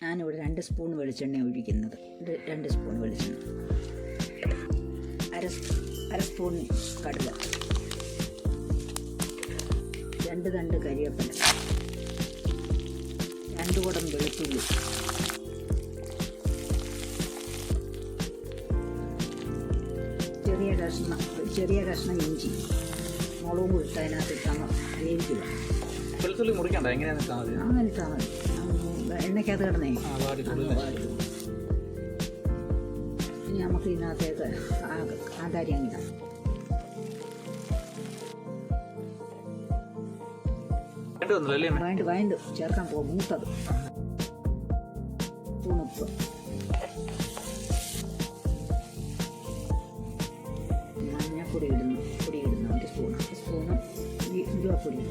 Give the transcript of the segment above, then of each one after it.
ഞാനിവിടെ 2 സ്പൂൺ വെളിച്ചെണ്ണ ഒഴിക്കുന്നത്. 2 സ്പൂൺ വെളിച്ചെണ്ണ, അര സ്പൂൺ കടുക്, 2 തണ്ട് കരിവേപ്പില, 2 കുടം വെളുത്തുള്ളി, ചെറിയ കഷ്ണം ഇഞ്ചി, മുളകും ഇട്ട് അതിനകത്ത് ഇട്ടാൽ വേവിക്കുക. വെളുത്തുള്ളി മുറിക്കണ്ട, എങ്ങനെയാണ് അങ്ങനെ ഇട്ടാൽ മതി. എണ്ണയ്ക്കകത്ത് കിടന്നേ ഇനി നമുക്ക് ഇതിനകത്തേക്ക് കാന്താരി അങ്ങിടാം. വേണ്ട ചേർക്കാൻ പോകും. മൂത്തത് ഉപ്പ്, മഞ്ഞപ്പൊടി ഇടുന്നു 1 സ്പൂണ് ഉലുവപ്പൊടി,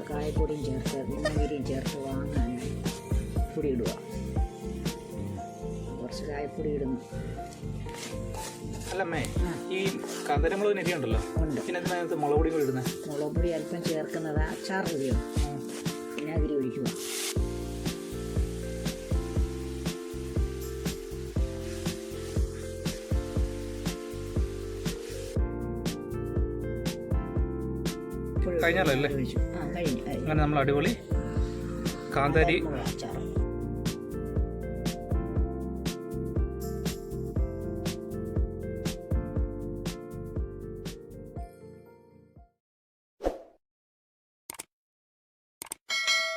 കായപ്പൊടിയും ചേർത്ത് വിനാഗിരിയും ചേർത്ത് വാങ്ങാൻ പൊടി ഇടുക. കുറച്ച് കായപ്പൊടി ഇടുന്നു. അല്ലമ്മേ, ഈ കാന്താരിമുളക് നെരിയുണ്ടല്ലോ, പിന്നെ അതിനകത്ത് മുളക് പൊടി ഇടുന്നത്? മുളക് പൊടി അല്പം ചേർക്കുന്നത് അച്ചാർ പൊടിയോ വിനാഗിരി ഒഴിക്കുക. കഴിഞ്ഞാലല്ലേ? കഴിഞ്ഞു. അങ്ങനെ നമ്മൾ അടിപൊളി കാന്താരി